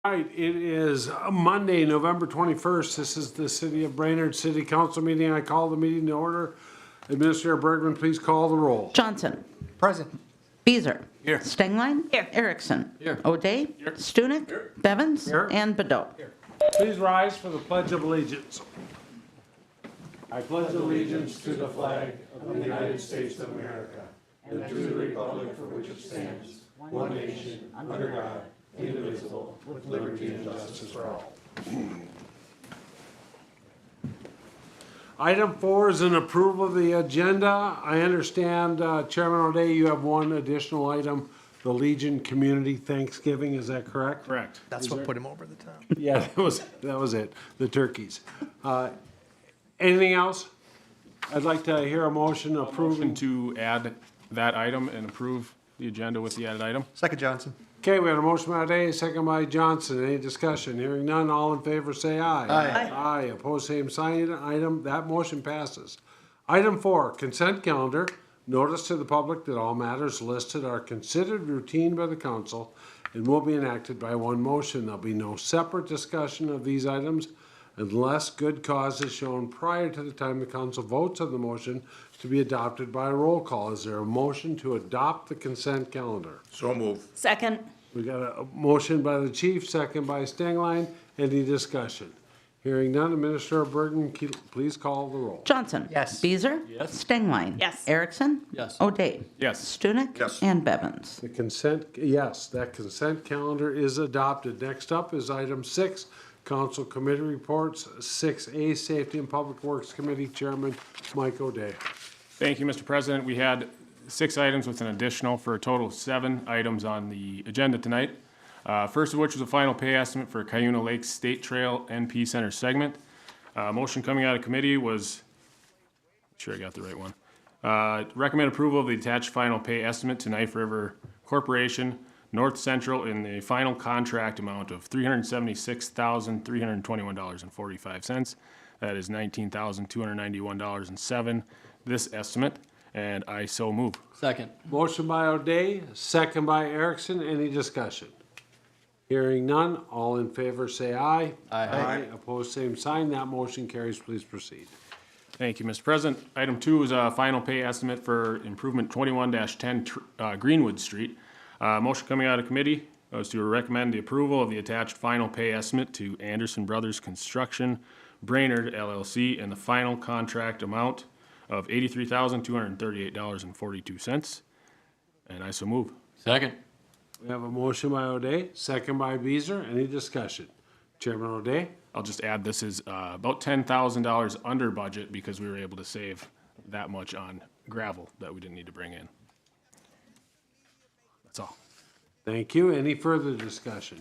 Right, it is Monday, November 21st. This is the City of Brainerd City Council meeting. I call the meeting to order. Administrator Bergman, please call the roll. Johnson. Present. Beezer. Here. Stengline. Here. Erickson. Here. O'Day. Here. Stunek. Here. Bevins. Here. And Bedot. Please rise for the Pledge of Allegiance. I pledge allegiance to the flag of the United States of America and to the republic for which it stands, one nation, under God, indivisible, with liberty and justice for all. Item 4 is an approval of the agenda. I understand, Chairman O'Day, you have one additional item, the Legion Community Thanksgiving, is that correct? Correct. That's what put him over the top. Yeah, that was it, the turkeys. Anything else? I'd like to hear a motion approving. Motion to add that item and approve the agenda with the added item. Second Johnson. Okay, we had a motion by Day, second by Johnson. Any discussion? Hearing none, all in favor say aye. Aye. Aye, opposed, same sign. Item, that motion passes. Item 4, consent calendar. Notice to the public that all matters listed are considered routine by the council and will be enacted by one motion. There'll be no separate discussion of these items unless good cause is shown prior to the time the council votes on the motion to be adopted by a roll call. Is there a motion to adopt the consent calendar? So move. Second. We got a motion by the chief, second by Stengline. Any discussion? Hearing none, Administrator Bergen, please call the roll. Johnson. Yes. Beezer. Yes. Stengline. Yes. Erickson. Yes. O'Day. Yes. Stunek. Yes. And Bevins. The consent, yes, that consent calendar is adopted. Next up is item 6, council committee reports. 6A, Safety and Public Works Committee Chairman Mike O'Day. Thank you, Mr. President. We had 6 items with an additional for a total of 7 items on the agenda tonight. First of which was a final pay estimate for Cuyuna Lakes State Trail NP Center segment. Motion coming out of committee was, sure I got the right one. Recommend approval of the attached final pay estimate to Knife River Corporation, North Central, in the final contract amount of $376,321.45. That is $19,291.07. This estimate, and I so move. Second. Motion by O'Day, second by Erickson. Any discussion? Hearing none, all in favor say aye. Aye. Opposed, same sign. That motion carries. Please proceed. Thank you, Mr. President. Item 2 is a final pay estimate for improvement 21-10 Greenwood Street. Motion coming out of committee was to recommend the approval of the attached final pay estimate to Anderson Brothers Construction, Brainerd LLC, and the final contract amount of $83,238.42. And I so move. Second. We have a motion by O'Day, second by Beezer. Any discussion? Chairman O'Day? I'll just add, this is about $10,000 under budget because we were able to save that much on gravel that we didn't need to bring in. That's all. Thank you. Any further discussion?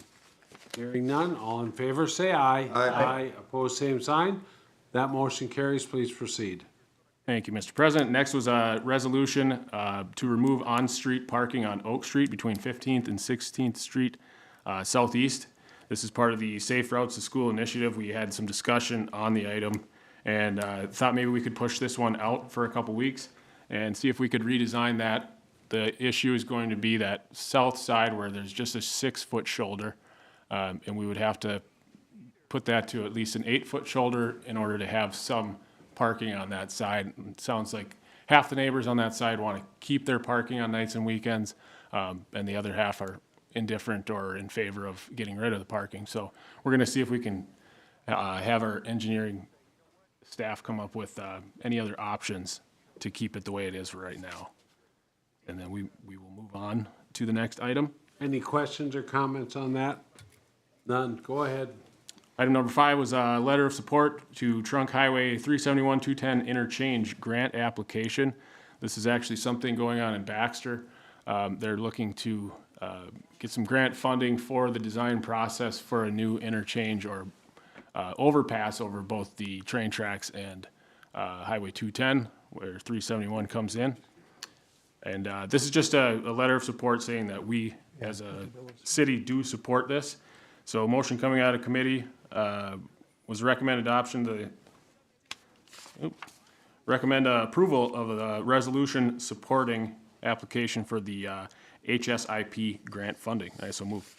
Hearing none, all in favor say aye. Aye. Opposed, same sign. That motion carries. Please proceed. Thank you, Mr. President. Next was a resolution to remove on-street parking on Oak Street between 15th and 16th Street Southeast. This is part of the Safe Routes to School initiative. We had some discussion on the item and thought maybe we could push this one out for a couple weeks and see if we could redesign that. The issue is going to be that south side where there's just a 6-foot shoulder, and we would have to put that to at least an 8-foot shoulder in order to have some parking on that side. It sounds like half the neighbors on that side want to keep their parking on nights and weekends, and the other half are indifferent or in favor of getting rid of the parking. So we're going to see if we can have our engineering staff come up with any other options to keep it the way it is for right now. And then we will move on to the next item. Any questions or comments on that? None. Go ahead. Item number 5 was a letter of support to Trunk Highway 371-210 interchange grant application. This is actually something going on in Baxter. They're looking to get some grant funding for the design process for a new interchange or overpass over both the train tracks and Highway 210, where 371 comes in. And this is just a letter of support saying that we, as a city, do support this. So motion coming out of committee was recommend adoption. Recommend approval of the resolution supporting application for the HSIP grant funding. I so move.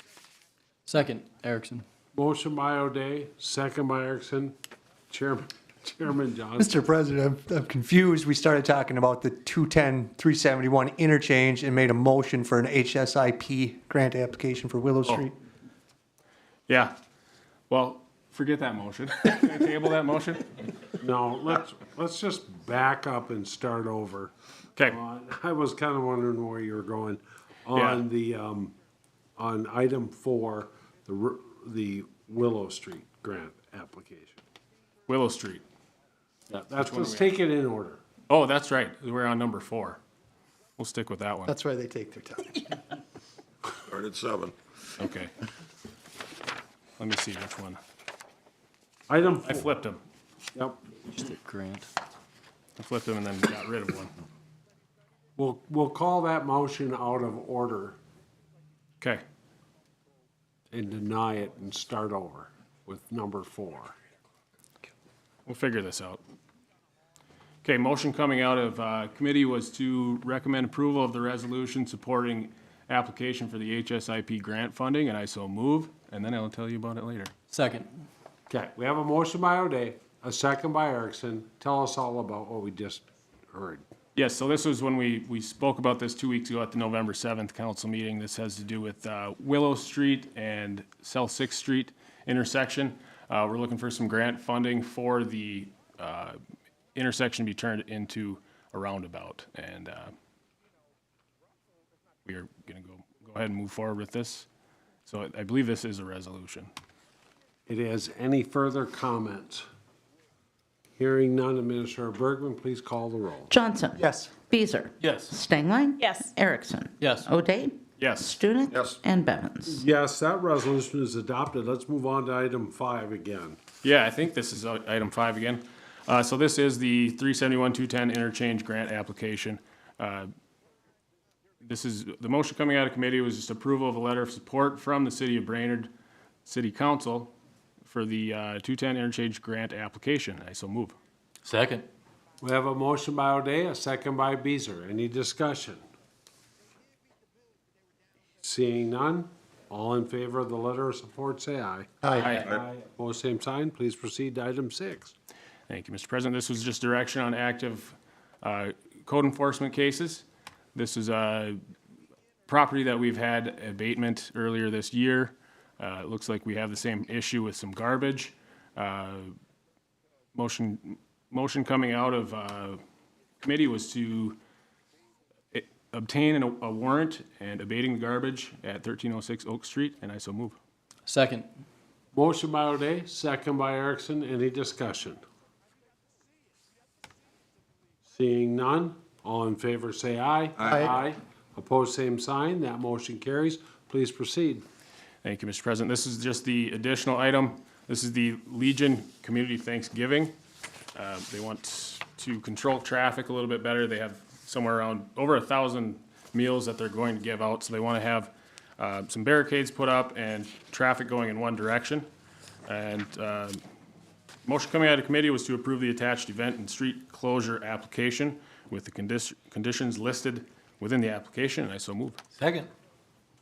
Second, Erickson. Motion by O'Day, second by Erickson. Chairman Johnson. Mr. President, I'm confused. We started talking about the 210, 371 interchange and made a motion for an HSIP grant application for Willow Street. Yeah. Well, forget that motion. Can I table that motion? No, let's just back up and start over. Okay. I was kind of wondering where you were going. On item 4, the Willow Street grant application. Willow Street. Yeah, let's take it in order. Oh, that's right. We're on number 4. We'll stick with that one. That's why they take their time. Start at 7. Okay. Let me see which one. Item I 4. flipped them. Yep. Just a grant. I flipped them and then got rid of one. We'll call that motion out of order Okay. and deny it and start over with number 4. We'll figure this out. Okay, motion coming out of committee was to recommend approval of the resolution supporting application for the HSIP grant funding, and I so move, and then I'll tell you about it later. Second. Okay, we have a motion by O'Day, a second by Erickson. Tell us all about what we just heard. Yes, so this was when we spoke about this 2 weeks ago at the November 7th council meeting. This has to do with Willow Street and South 6th Street intersection. We're looking for some grant funding for the intersection to be turned into a roundabout. And we are going to go ahead and move forward with this. So I believe this is a resolution. It is. Any further comments? Hearing none, Administrator Bergman, please call the roll. Johnson. Yes. Beazer. Yes. Stengline. Yes. Erickson. Yes. O'Day. Yes. Stunek. Yes. And Bevins. Yes, that resolution is adopted. Let's move on to item 5 again. Yeah, I think this is item 5 again. So this is the 371-210 interchange grant application. This is, the motion coming out of committee was just approval of a letter of support from the city of Brainerd City Council for the 210 interchange grant application. I so move. Second. We have a motion by O'Day, a second by Beazer. Any discussion? Seeing none, all in favor of the letter of support, say aye. Aye. Opposed, same sign. Please proceed to item 6. Thank you, Mr. President. This was just direction on active code enforcement cases. This is a property that we've had abatement earlier this year. It looks like we have the same issue with some garbage. Motion coming out of committee was to obtain a warrant and abating the garbage at 1306 Oak Street, and I so move. Second. Motion by O'Day, second by Erickson. Any discussion? Seeing none, all in favor say aye. Aye. Opposed, same sign. That motion carries. Please proceed. Thank you, Mr. President. This is just the additional item. This is the Legion Community Thanksgiving. They want to control traffic a little bit better. They have somewhere around over 1,000 meals that they're going to give out, so they want to have some barricades put up and traffic going in one direction. And motion coming out of committee was to approve the attached event and street closure application with the conditions listed within the application, and I so move. Second.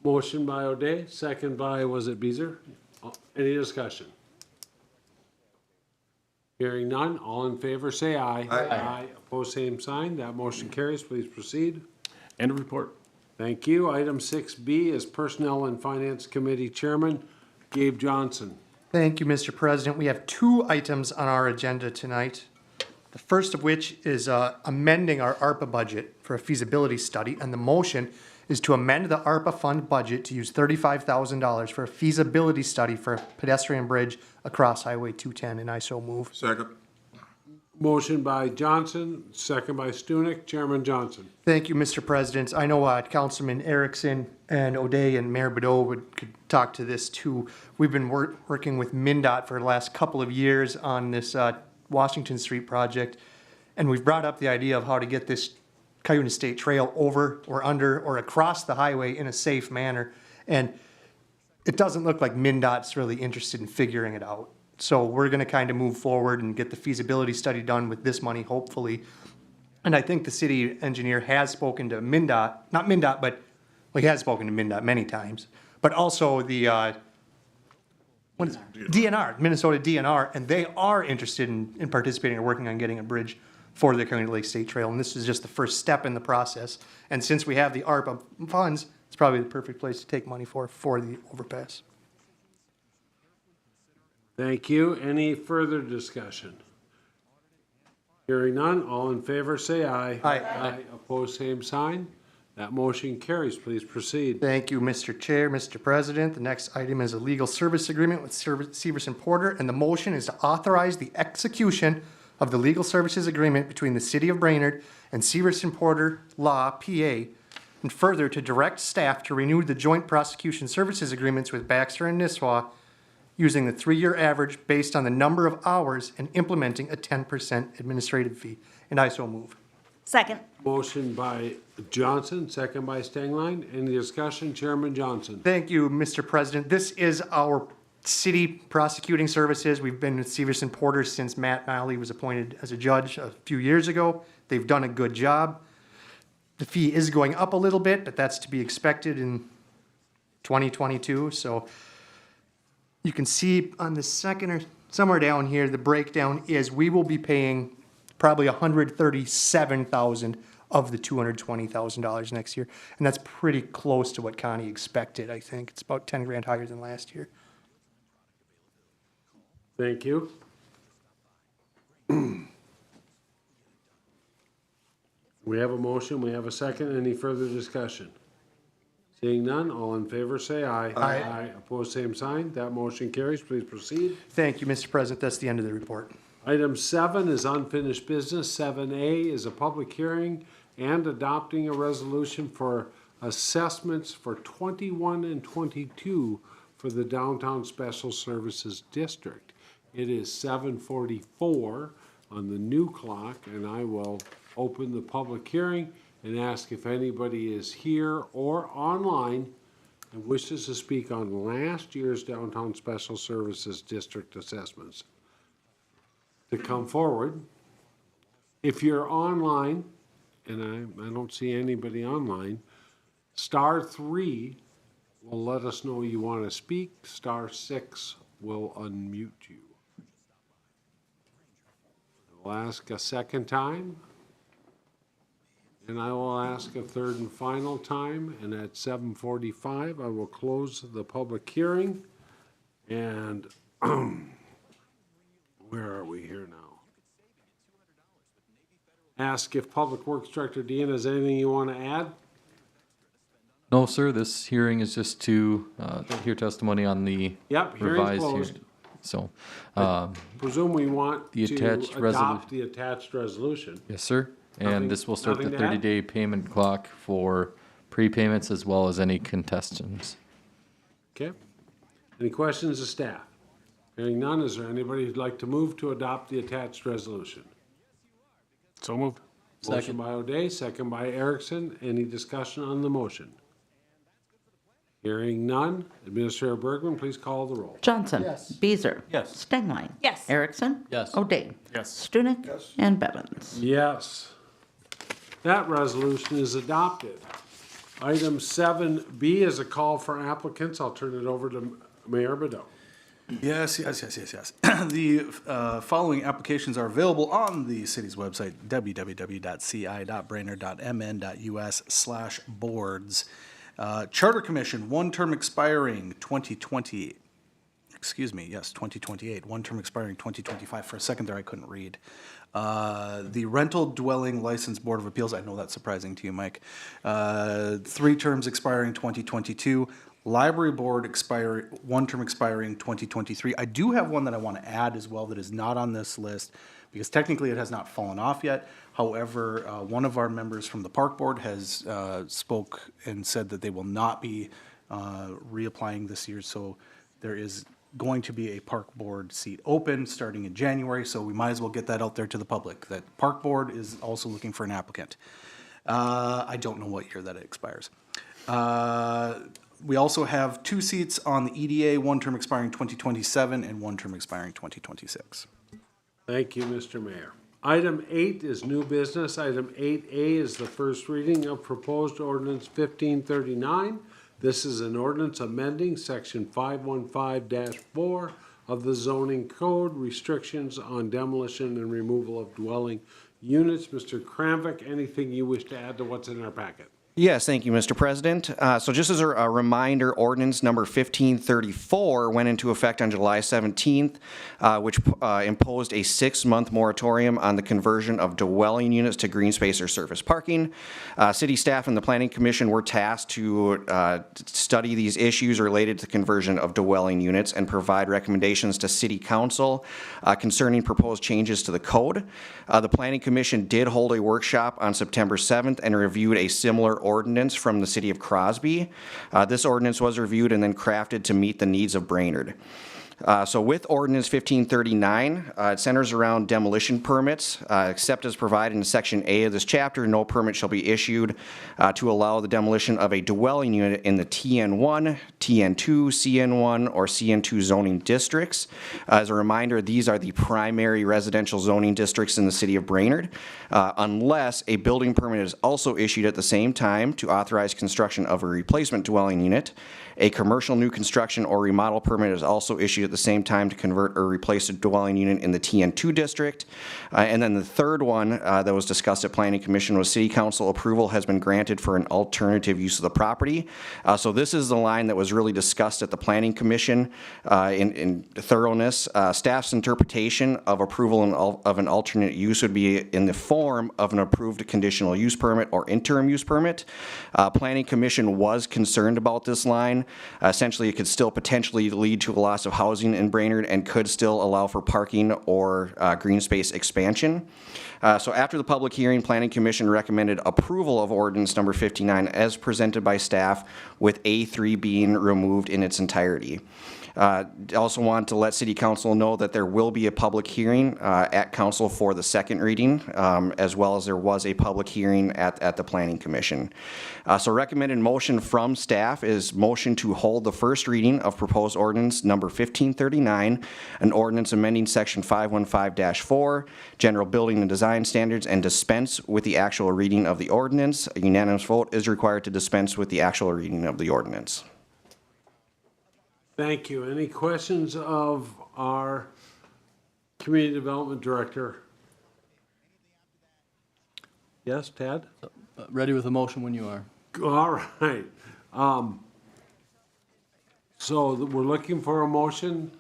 Motion by O'Day, second by, was it Beazer? Any discussion? Hearing none, all in favor say aye. Aye. Opposed, same sign. That motion carries. Please proceed. End of report. Thank you. Item 6B is Personnel and Finance Committee Chairman Gabe Johnson. Thank you, Mr. President. We have 2 items on our agenda tonight. The first of which is amending our ARPA budget for a feasibility study, and the motion is to amend the ARPA fund budget to use $35,000 for a feasibility study for a pedestrian bridge across Highway 210, and I so move. Second. Motion by Johnson, second by Stunek. Chairman Johnson. Thank you, Mr. President. I know Councilman Erickson and O'Day and Mayor Bedeau could talk to this too. We've been working with MnDOT for the last couple of years on this Washington Street project, and we've brought up the idea of how to get this Cuyuna State Trail over or under or across the highway in a safe manner, and it doesn't look like MnDOT's really interested in figuring it out. So we're going to kind of move forward and get the feasibility study done with this money, hopefully. And I think the city engineer has spoken to MnDOT, not MnDOT, but, well, he has spoken to MnDOT many times, but also the what is it? DNR, Minnesota DNR, and they are interested in participating or working on getting a bridge for the County Lake State Trail, and this is just the first step in the process. And since we have the ARPA funds, it's probably the perfect place to take money for the overpass. Thank you. Any further discussion? Hearing none, all in favor say aye. Aye. Opposed, same sign. That motion carries. Please proceed. Thank you, Mr. Chair, Mr. President. The next item is a legal service agreement with Severson Porter, and the motion is to authorize the execution of the legal services agreement between the City of Brainerd and Severson Porter Law, PA, and further to direct staff to renew the joint prosecution services agreements with Baxter and Nisswa using the 3-year average based on the number of hours and implementing a 10% administrative fee. And I so move. Second. Motion by Johnson, second by Stengline. Any discussion? Chairman Johnson. Thank you, Mr. President. This is our city prosecuting services. We've been with Severson Porter since Matt Nolly was appointed as a judge a few years ago. They've done a good job. The fee is going up a little bit, but that's to be expected in 2022. So you can see on the second or somewhere down here, the breakdown is we will be paying probably $137,000 of the $220,000 next year. And that's pretty close to what Connie expected, I think. It's about 10 grand higher than last year. Thank you. We have a motion, we have a second. Any further discussion? Seeing none, all in favor say aye. Aye. Opposed, same sign. That motion carries. Please proceed. Thank you, Mr. President. That's the end of the report. Item 7 is unfinished business. 7A is a public hearing and adopting a resolution for assessments for 21 and 22 for the Downtown Special Services District. It is 7:44 on the new clock, and I will open the public hearing and ask if anybody is here or online and wishes to speak on last year's Downtown Special Services District assessments to come forward. If you're online, and I don't see anybody online, *3 will let us know you want to speak. *6 will unmute you. I'll ask a second time, and I will ask a third and final time, and at 7:45 I will close the public hearing. And where are we here now? Ask if Public Works Director Dean has anything you want to add? No, sir, this hearing is just to hear testimony on the Yep, hearing's revised closed. hearing. So, Presume we want The to attached adopt the attached resolution. yes, sir. Nothing- And this will start the nothing to add? 30-day payment clock for prepayments as well as any contestants. Okay. Any questions of staff? Hearing none, is there anybody who'd like to move to adopt the attached resolution? So moved. Motion Second. by O'Day, second by Erickson. Any discussion on the motion? Hearing none, Administrator Bergman, please call the roll. Johnson. Yes. Beazer. Yes. Stengline. Yes. Erickson. Yes. O'Day. Yes. Stunek. And Bevins. Yes. That resolution is adopted. Item 7B is a call for applicants. I'll turn it over to Mayor Bedell. Yes. The following applications are available on the city's website, www.ci.brainerd.mn.us/boards. Charter Commission, one-term expiring 2028, one-term expiring 2025. For a second there, I couldn't read. The Rental Dwelling License Board of Appeals, I know that's surprising to you, Mike. 3 terms expiring 2022. Library Board one-term expiring 2023. I do have one that I want to add as well that is not on this list because technically it has not fallen off yet. However, one of our members from the Park Board has spoke and said that they will not be reapplying this year. So there is going to be a Park Board seat open starting in January. So we might as well get that out there to the public that Park Board is also looking for an applicant. I don't know what year that it expires. We also have 2 seats on the EDA, one term expiring 2027 and one term expiring 2026. Thank you, Mr. Mayor. Item 8 is new business. Item 8A is the first reading of proposed ordinance 1539, This is an ordinance amending section 515-4 of the zoning code, restrictions on demolition and removal of dwelling units. Mr. Kramvik, anything you wish to add to what's in our packet? Yes, thank you, Mr. President. So just as a reminder, ordinance number 1534 went into effect on July 17th, which imposed a 6-month moratorium on the conversion of dwelling units to green space or surface parking. City staff and the Planning Commission were tasked to study these issues related to conversion of dwelling units and provide recommendations to City Council concerning proposed changes to the code. The Planning Commission did hold a workshop on September 7th and reviewed a similar ordinance from the city of Crosby. This ordinance was reviewed and then crafted to meet the needs of Brainerd. So with ordinance 1539, it centers around demolition permits, except as provided in section A of this chapter, no permit shall be issued to allow the demolition of a dwelling unit in the TN1, TN2, CN1, or CN2 zoning districts. As a reminder, these are the primary residential zoning districts in the city of Brainerd, unless a building permit is also issued at the same time to authorize construction of a replacement dwelling unit. A commercial new construction or remodel permit is also issued at the same time to convert or replace a dwelling unit in the TN2 district. And then the third one that was discussed at Planning Commission was City Council approval has been granted for an alternative use of the property. So this is the line that was really discussed at the Planning Commission in thoroughness. Staff's interpretation of approval of an alternate use would be in the form of an approved conditional use permit or interim use permit. Planning Commission was concerned about this line. Essentially, it could still potentially lead to a loss of housing in Brainerd and could still allow for parking or green space expansion. So after the public hearing, Planning Commission recommended approval of ordinance number 59 as presented by staff, with A3 being removed in its entirety. Also want to let City Council know that there will be a public hearing at Council for the second reading, as well as there was a public hearing at the Planning Commission. So recommended motion from staff is motion to hold the first reading of proposed ordinance number 1539, an ordinance amending section 515-4, general building and design standards, and dispense with the actual reading of the ordinance. A unanimous vote is required to dispense with the actual reading of the ordinance. Thank you. Any questions of our Community Development Director? Yes, Ted? Ready with a motion when you are. All right. So we're looking for a motion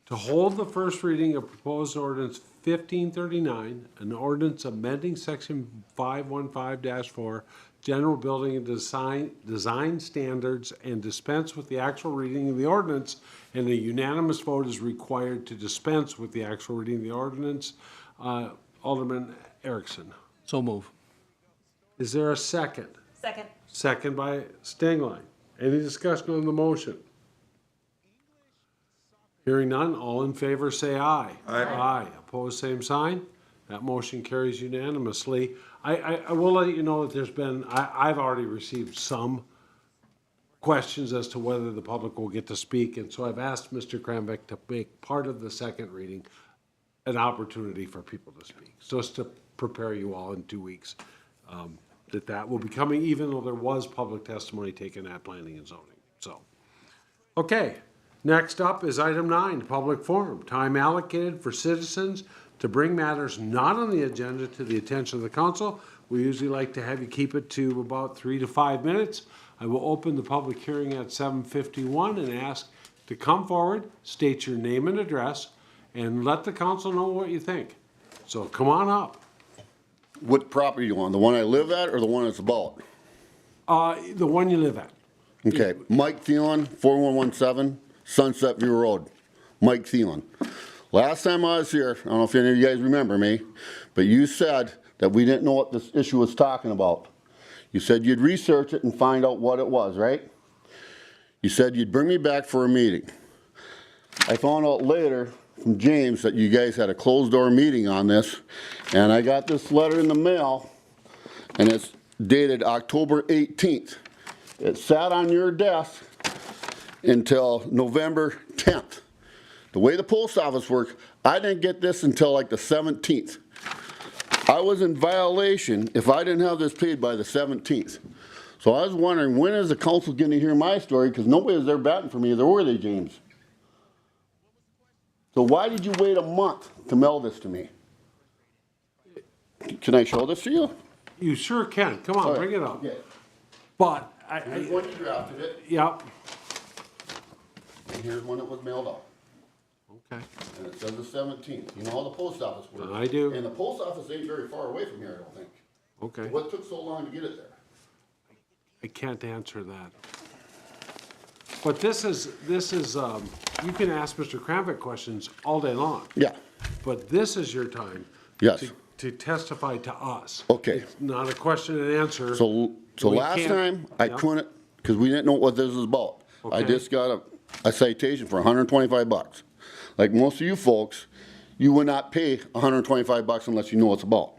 to hold the first reading of proposed ordinance 1539, an ordinance amending section 515-4, general building and design standards, and dispense with the actual reading of the ordinance, and a unanimous vote is required to dispense with the actual reading of the ordinance. Alderman Erickson. So move. Is there a second? Second. Second by Stingline. Any discussion on the motion? Hearing none, all in favor say aye. Aye. Aye. Opposed, same sign. That motion carries unanimously. I will let you know that there's been, I've already received some questions as to whether the public will get to speak, and so I've asked Mr. Kramvik to make part of the second reading an opportunity for people to speak, just to prepare you all in 2 weeks. That will be coming, even though there was public testimony taken at Planning and Zoning. So, okay. Next up is item 9, public forum. Time allocated for citizens to bring matters not on the agenda to the attention of the council. We usually like to have you keep it to about 3 to 5 minutes. I will open the public hearing at 7:51 and ask to come forward, state your name and address, and let the council know what you think. So come on up. What property you on? The one I live at or the one that's about? The one you live at. Okay, Mike Thielen, 4117 Sunset View Road. Mike Thielen. Last time I was here, I don't know if any of you guys remember me, but you said that we didn't know what this issue was talking about. You said you'd research it and find out what it was, right? You said you'd bring me back for a meeting. I found out later from James that you guys had a closed-door meeting on this, and I got this letter in the mail, and it's dated October 18th. It sat on your desk until November 10th. The way the post office works, I didn't get this until like the 17th. I was in violation if I didn't have this paid by the 17th. So I was wondering, when is the council going to hear my story? Because nobody was there batting for me, or were they, James? So why did you wait a month to mail this to me? Can I show this to you? You sure can. Come on, All right. bring it up. Okay. But Here's when you drafted it, yep. and here's when it was mailed out. Okay. And it says the 17th. You know how the post office works. I do. And the post office ain't very far away from here, I don't think. Okay. What took so long to get it there? I can't answer that. But this is, you can ask Mr. Kramvik questions all day long, Yeah, but this is your time. Yes. To testify to us. okay. It's not a question and answer. So We last can't- time, I Yeah. couldn't, because we didn't know what this was about. I Okay. just got a citation for $125. Like most of you folks, you would not pay $125 unless you know what it's about.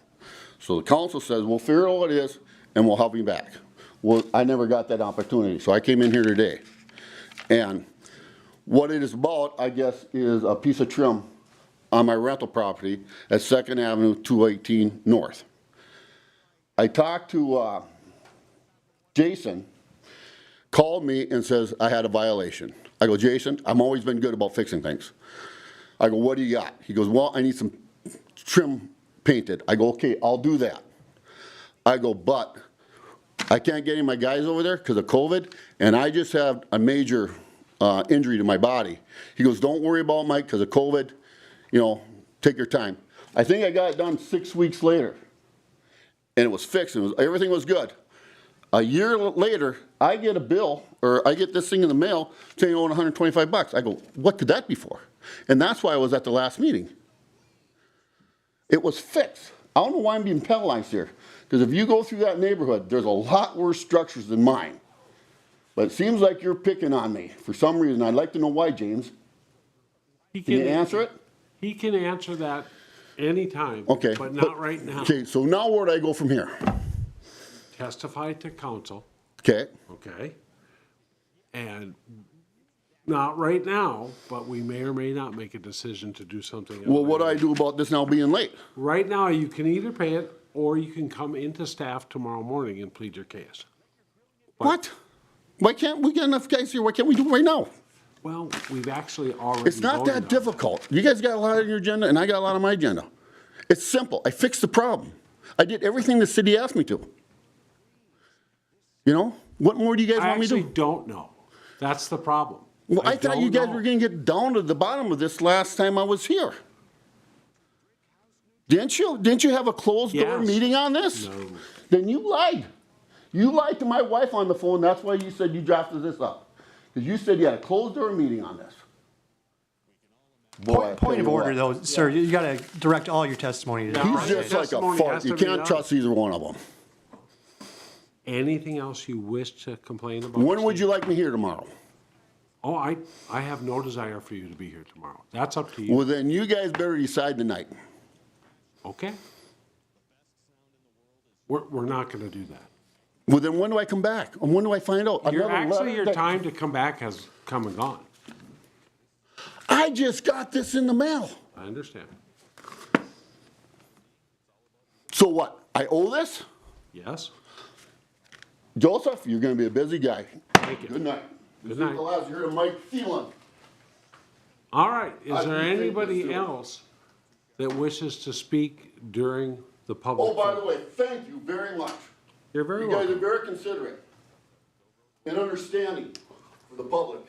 So the council says, we'll figure out what it is, and we'll help you back. Well, I never got that opportunity, so I came in here today. And what it is about, I guess, is a piece of trim on my rental property at 2nd Avenue, 218 North. I talked to Jason, called me and says I had a violation. I go, Jason, I've always been good about fixing things. I go, what do you got? He goes, well, I need some trim painted. I go, okay, I'll do that. I go, but I can't get any of my guys over there because of COVID, and I just have a major injury to my body. He goes, don't worry about it, Mike, because of COVID, you know, take your time. I think I got it done 6 weeks later, and it was fixed, and everything was good. A year later, I get a bill, or I get this thing in the mail saying I owe $125. I go, what could that be for? And that's why I was at the last meeting. It was fixed. I don't know why I'm being penalized here. Because if you go through that neighborhood, there's a lot worse structures than mine. But it seems like you're picking on me for some reason. I'd like to know why, James. Can you answer it? He can answer that anytime. Okay. But not right now. Okay, so now where do I go from here? Testify to council, Okay, okay? And not right now, but we may or may not make a decision to do something. well, what do I do about this now being late? Right now, you can either pay it, or you can come into staff tomorrow morning and plead your case. What? Why can't we get enough guys here? Why can't we do it right now? Well, we've actually already It's not voted that on it. difficult. You guys got a lot on your agenda, and I got a lot on my agenda. It's simple. I fixed the problem. I did everything the city asked me to. You know? What more do you guys I want me to actually do? don't know. That's the problem. Well, I thought you don't guys know. were gonna get down to the bottom of this last time I was here. Didn't you? Didn't you have a closed door Yes. meeting on this? No. Then you lied. You lied to my wife on the phone. That's why you said you drafted this up. Because you said you had a closed door meeting on this. Boy, I tell Point of you order, what. though, sir, you gotta direct all your testimony to No. the He's Our just like a testimony fart. has You to be can't done. trust either one of them. Anything else you wish to complain about? When would Steve? you like me here tomorrow? Oh, I have no desire for you to be here tomorrow. That's up to you. Well, then you guys better decide tonight. Okay? We're not gonna do that. Well, then when do I come back? And when do I find out? Actually, your that- time to come back has come and gone. I just got this in the mail. I understand. So what? I owe this? Yes? Joseph, you're gonna be a busy guy. Thank you. Good night. Good night. You're to Mike Thielen. All right, is I there do think anybody this- else that wishes to speak during the public? Oh, by the forum? way, thank you very much. You're very You guys are welcome. very considerate and understanding for the public.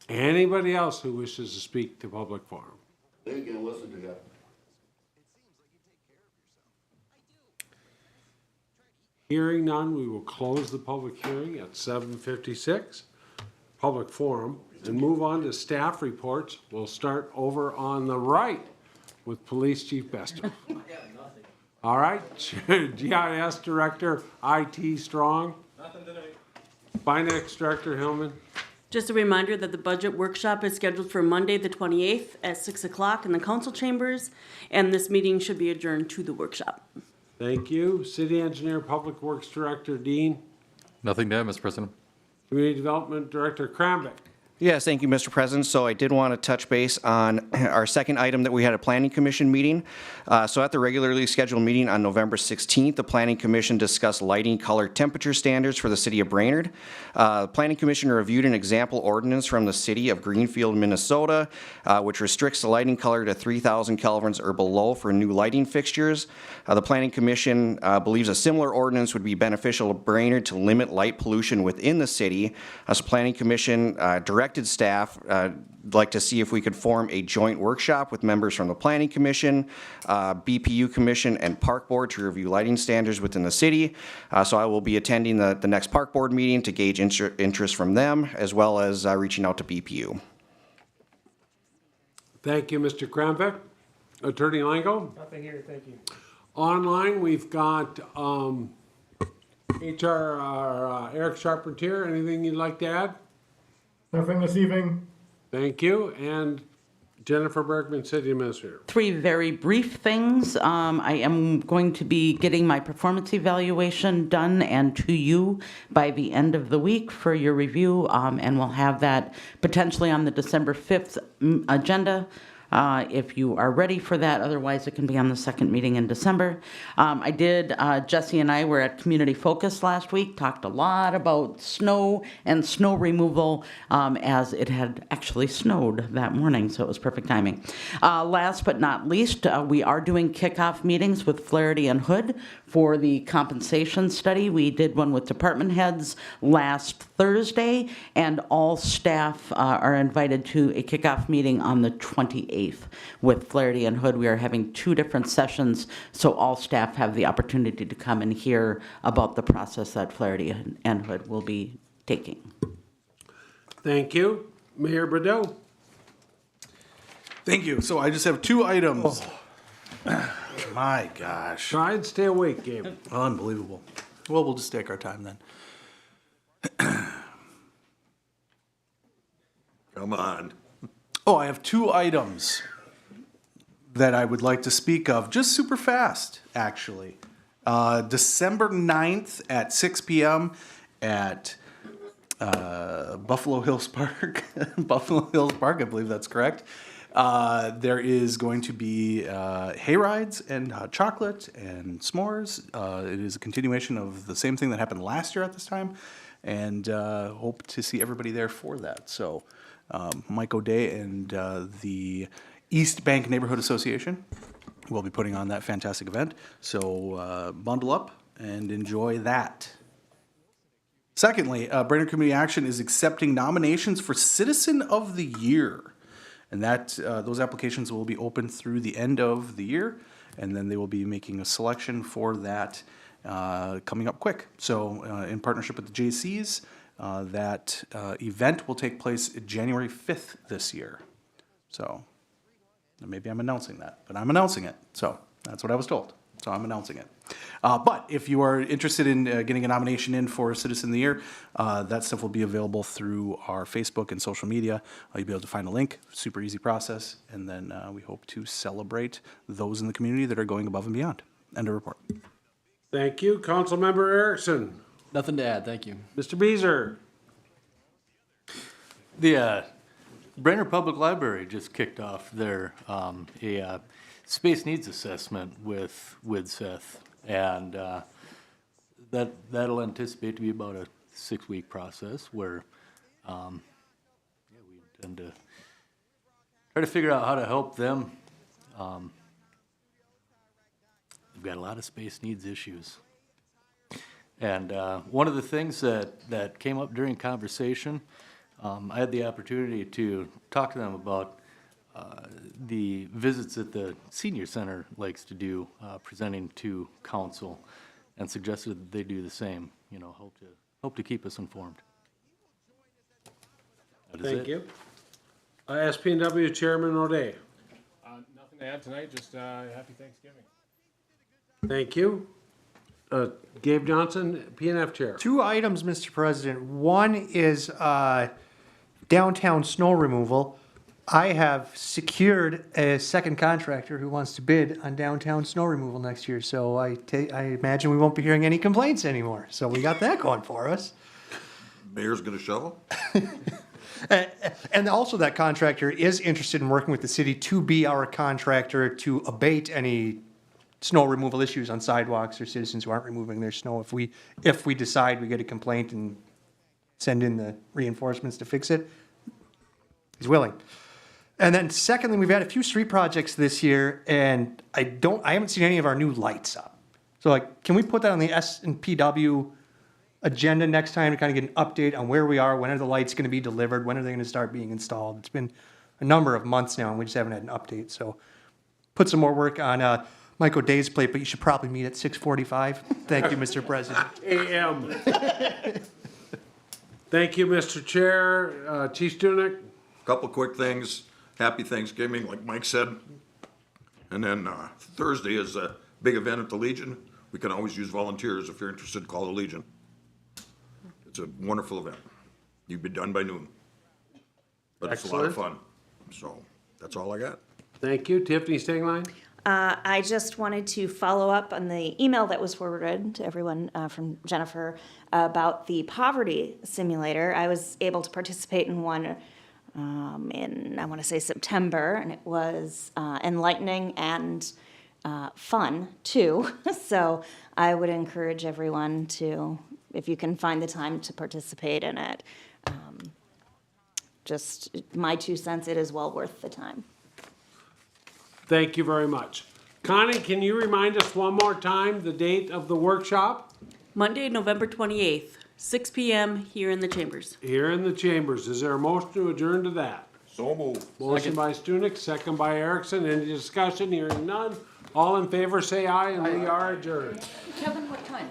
Anybody else who wishes to speak to public forum? They can listen to that. Hearing none, we will close the public hearing at 7:56, public forum, and move on to staff reports. We'll start over on the right with Police Chief Bester. All right, GIS Director, IT Strong. Nothing tonight. Finance Director Hillman. Just a reminder that the budget workshop is scheduled for Monday, the 28th at 6 o'clock in the council chambers, and this meeting should be adjourned to the workshop. Thank you. City Engineer, Public Works Director Dean. Nothing to add, Mr. President. Community Development Director Kramvik. Yes, thank you, Mr. President. So I did want to touch base on our second item that we had a Planning Commission meeting. So at the regularly scheduled meeting on November 16th, the Planning Commission discussed lighting color temperature standards for the city of Brainerd. The Planning Commission reviewed an example ordinance from the city of Greenfield, Minnesota, which restricts the lighting color to 3,000 kelvins or below for new lighting fixtures. The Planning Commission believes a similar ordinance would be beneficial to Brainerd to limit light pollution within the city. So Planning Commission directed staff like to see if we could form a joint workshop with members from the Planning Commission, BPU Commission, and Park Board to review lighting standards within the city. So I will be attending the next Park Board meeting to gauge interest from them, as well as reaching out to BPU. Thank you, Mr. Kramvik. Attorney Lango? Nothing here, thank you. Online, we've got HR Eric Charpentier. Anything you'd like to add? Nothing this evening. Thank you. And Jennifer Bergman, City Administrator. 3 very brief things. I am going to be getting my performance evaluation done and to you by the end of the week for your review, and we'll have that potentially on the December 5th agenda. If you are ready for that, otherwise it can be on the second meeting in December. Jesse and I were at Community Focus last week, talked a lot about snow and snow removal, as it had actually snowed that morning, so it was perfect timing. Last but not least, we are doing kickoff meetings with Flaherty and Hood for the compensation study. We did one with department heads last Thursday, and all staff are invited to a kickoff meeting on the 28th with Flaherty and Hood. We are having 2 different sessions, so all staff have the opportunity to come and hear about the process that Flaherty and Hood will be taking. Thank you. Mayor Bordeaux? Thank you. So I just have 2 items. My gosh. Try and stay awake, Gabe. Unbelievable. Well, we'll just take our time then. Come on. Oh, I have 2 items that I would like to speak of, just super fast, actually. December 9th at 6 p.m. at Buffalo Hills Park. Buffalo Hills Park, I believe that's correct. There is going to be hay rides and hot chocolate and s'mores. It is a continuation of the same thing that happened last year at this time, and hope to see everybody there for that. So Mike O'Day and the East Bank Neighborhood Association will be putting on that fantastic event. So bundle up and enjoy that. Secondly, Brainerd Community Action is accepting nominations for Citizen of the Year. And that those applications will be open through the end of the year, and then they will be making a selection for that coming up quick. So in partnership with the JCs, that event will take place January 5th this year. So maybe I'm announcing that, but I'm announcing it. So that's what I was told. So I'm announcing it. But if you are interested in getting a nomination in for Citizen of the Year, that stuff will be available through our Facebook and social media. You'll be able to find a link, super easy process, and then we hope to celebrate those in the community that are going above and beyond. End of report. Thank you. Councilmember Erickson. Nothing to add, thank you. Mr. Beazer. The Brainerd Public Library just kicked off their space needs assessment with Seth, and that'll anticipate to be about a 6-week process where we intend to try to figure out how to help them. They've got a lot of space needs issues. And one of the things that came up during conversation, I had the opportunity to talk to them about the visits that the senior center likes to do, presenting to council, and suggested that they do the same. You know, hope to keep us informed. That is Thank it. you. SP&W Chairman O'Day. Nothing to add tonight, just happy Thanksgiving. Thank you. Gabe Johnson, PNF Chair. 2 items, Mr. President. One is downtown snow removal. I have secured a second contractor who wants to bid on downtown snow removal next year, so I imagine we won't be hearing any complaints anymore. So we got that going for us. Mayor's gonna shovel? And also that contractor is interested in working with the city to be our contractor to abate any snow removal issues on sidewalks or citizens who aren't removing their snow. If we decide we get a complaint and send in the reinforcements to fix it, he's willing. And then secondly, we've had a few street projects this year, and I haven't seen any of our new lights up. So like, can we put that on the S&PW agenda next time to kind of get an update on where we are, when are the lights gonna be delivered, when are they gonna start being installed? It's been a number of months now, and we just haven't had an update, so put some more work on, Mike O'Day's plate, but you should probably meet at 6:45. Thank you, Mr. President. AM. Thank you, Mr. Chair. Chief Stunek? Couple quick things. Happy Thanksgiving, like Mike said. And then Thursday is a big event at the Legion. We can always use volunteers. If you're interested, call the Legion. It's a wonderful event. You'd be done by noon. But it's a lot of fun. So that's all I got. Thank you. Tiffany Stingline? I just wanted to follow up on the email that was forwarded to everyone from Jennifer about the poverty simulator. I was able to participate in one in, I want to say, September, and it was enlightening and fun, too. So I would encourage everyone to, if you can find the time to participate in it. Just my 2 cents, it is well worth the time. Thank you very much. Connie, can you remind us one more time the date of the workshop? Monday, November 28th, 6 PM here in the chambers. Here in the chambers. Is there a motion to adjourn to that? So move. Motion by Stunek, second by Erickson. Any discussion? Hearing none. All in favor, say aye, and we are adjourned. Kevin, what time?